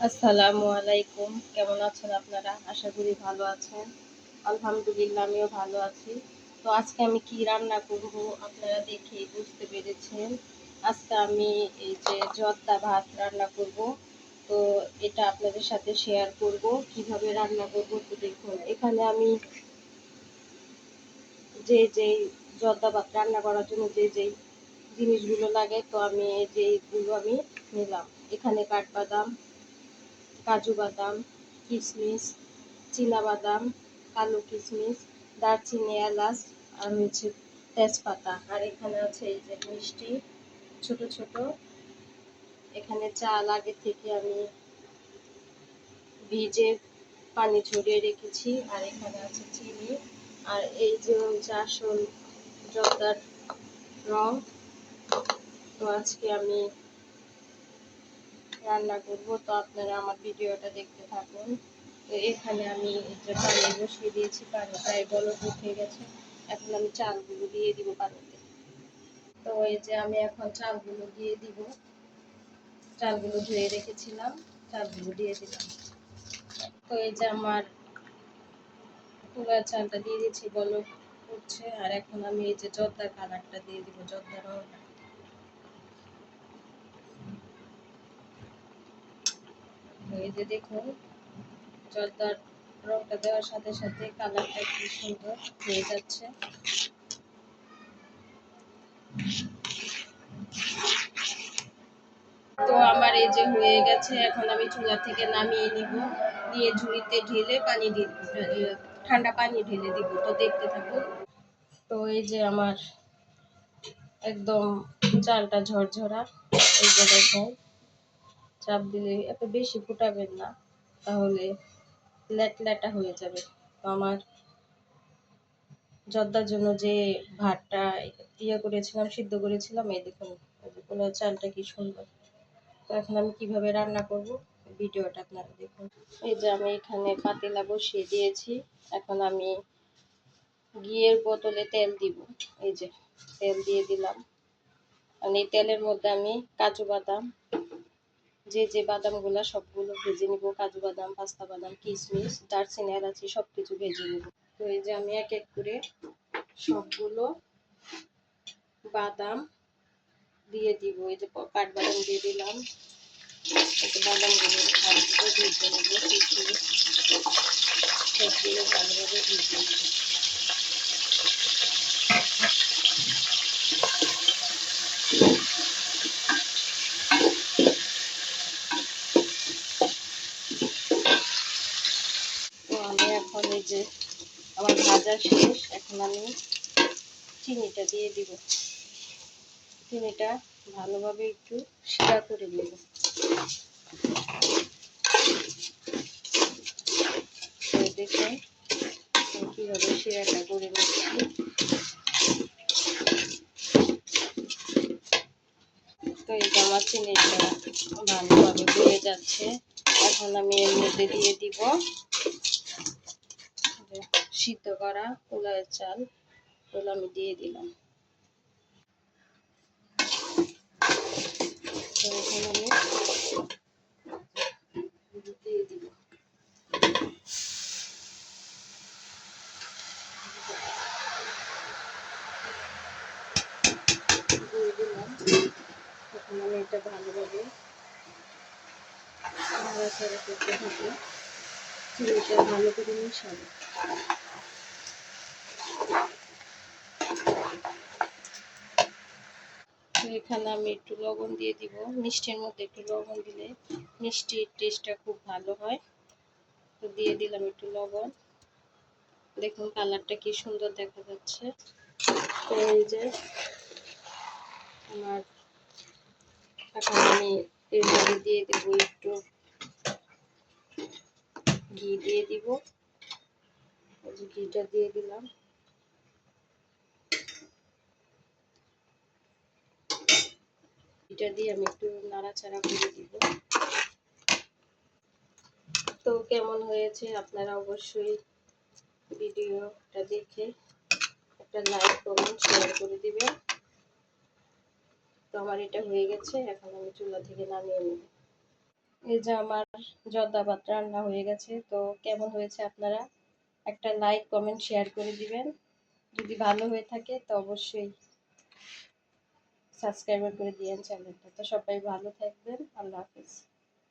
আসসালামু আলাইকুম। কেমন আছেন আপনারা? আশা করি ভালো আছেন। আলহামদুলিল্লাহ আমিও ভালো আছি। তো আজকে আমি কি রান্না করব আপনারা দেখেই বুঝতে পেরেছেন। আজকে আমি এই যে জর্দা ভাত রান্না করব। তো এটা আপনাদের সাথে শেয়ার করব কিভাবে রান্না করব। তো দেখুন এখানে আমি যেই জর্দা ভাত রান্না করার জন্য যেই জিনিসগুলো লাগে তো আমি যেইগুলো আমি নিলাম। এখানে কাঠবাদাম, কাজু বাদাম, কিশমিশ, চীনাবাদাম, কালো কিশমিশ, দারচিনি, এলাচ আর হচ্ছে তেজপাতা। আর এখানে আছে এই যে মিষ্টি ছোট ছোট। এখানে চাল আগে থেকে আমি ভিজে পানি ঝরিয়ে রেখেছি। আর এখানে আছে চিনি। আর এই যে হচ্ছে আসল জর্দার রং। তো আজকে আমি রান্না করব, তো আপনারা আমার ভিডিওটা দেখতে থাকুন। তো এখানে আমি যে পানি বসিয়ে দিয়েছি, পানি প্রায় বলক উঠে গেছে। এখন আমি চালগুলো দিয়ে দিব পানিতে। তো এই যে আমি এখন চালগুলো দিয়ে দিব। চালগুলো ধুয়ে রেখেছিলাম, চালগুলো দিয়ে দিলাম। তো এই যে আমার পোলার চালটা দিয়ে দিচ্ছি, বলক উঠছে। আর এখন আমি এই যে জর্দার কালারটা দিয়ে দিব, জর্দার রংটা। তো এই যে দেখুন জর্দার রংটা দেওয়ার সাথে সাথে কালারটা কি সুন্দর হয়ে যাচ্ছে। তো আমার এই যে হয়ে গেছে, এখন আমি চুলা থেকে নামিয়ে নিব। নিয়ে ঝুড়িতে ঢেলে পানি দিয়ে ঠান্ডা পানি ঢেলে দিব। তো দেখতে থাকুন। তো এই যে আমার একদম চালটা ঝরঝরা। এই যে দেখুন, চাপ দিলে এত বেশি ফুটাবেন না, তাহলে ল্যাটা হয়ে যাবে। তো আমার জর্দার জন্য যে ভাতটা করেছিলাম, সিদ্ধ করেছিলাম, এই দেখুন পোলাও চালটা কি সুন্দর। তো এখন আমি কিভাবে রান্না করব ভিডিওটা আপনারা দেখুন। এই যে আমি এখানে পাতিলা বসিয়ে দিয়েছি। এখন আমি ঘিয়ের বোতলে তেল দিব। এই যে তেল দিয়ে দিলাম। আর এই তেলের মধ্যে আমি কাজু বাদাম, যে বাদামগুলো সবগুলো ভেজে নিব। কাজু বাদাম, পাস্তা বাদাম, কিশমিশ, দারচিনি, এলাচি সবকিছু ভেজে নিব। তো এই যে আমি এক এক করে সবগুলো বাদাম দিয়ে দিব। এই যে কাঠবাদাম দিয়ে দিলাম। বাদামগুলো ভালোভাবে ভেজে নেব। কিশমিশ সবগুলো ভালোভাবে ভেজে নেব। তো আমি এখন এই যে আমার ভাজা শেষ, এখন আমি চিনিটা দিয়ে দিব। চিনিটা ভালোভাবে একটু শিরা করে নেব। তো দেখুন কিভাবে শিরাটা করে নিচ্ছি। তো এই যে আমার চিনিটা ভালোভাবে গলে যাচ্ছে। এখন আমি এর মধ্যে দিয়ে দিব সিদ্ধ করা পোলাওয়ের চাল। ওগুলো আমি দিয়ে দিলাম। তো এখন আমি দিয়ে দিব। দিয়ে দিলাম। এখন আমি এটা ভালোভাবে নাড়াচাড়া করতে থাকি। চিনিটা ভালো করে মিশাবো। তো এখানে আমি একটু লবণ দিয়ে দিব। মিষ্টির মধ্যে একটু লবণ দিলে মিষ্টির টেস্টটা খুব ভালো হয়। তো দিয়ে দিলাম একটু লবণ। দেখুন কালারটা কি সুন্দর দেখা যাচ্ছে। তো এই যে আমার এখন আমি এর মধ্যে দিয়ে দেব একটু ঘি দিয়ে দিব। এই যে ঘিটা দিয়ে দিলাম। ঘিটা দিয়ে আমি একটু নাড়াচাড়া করে দিব। তো কেমন হয়েছে আপনারা অবশ্যই ভিডিওটা দেখে একটা লাইক, কমেন্ট, শেয়ার করে দিবেন। তো আমার এটা হয়ে গেছে, এখন আমি চুলা থেকে নামিয়ে নেব। এই যে আমার জর্দা ভাত রান্না হয়ে গেছে। তো কেমন হয়েছে আপনারা একটা লাইক কমেন্ট শেয়ার করে দিবেন। যদি ভালো হয়ে থাকে তো অবশ্যই সাবস্ক্রাইব করে দিয়েন চ্যানেলটা। তো সবাই ভালো থাকবেন। আল্লাহ হাফেজ।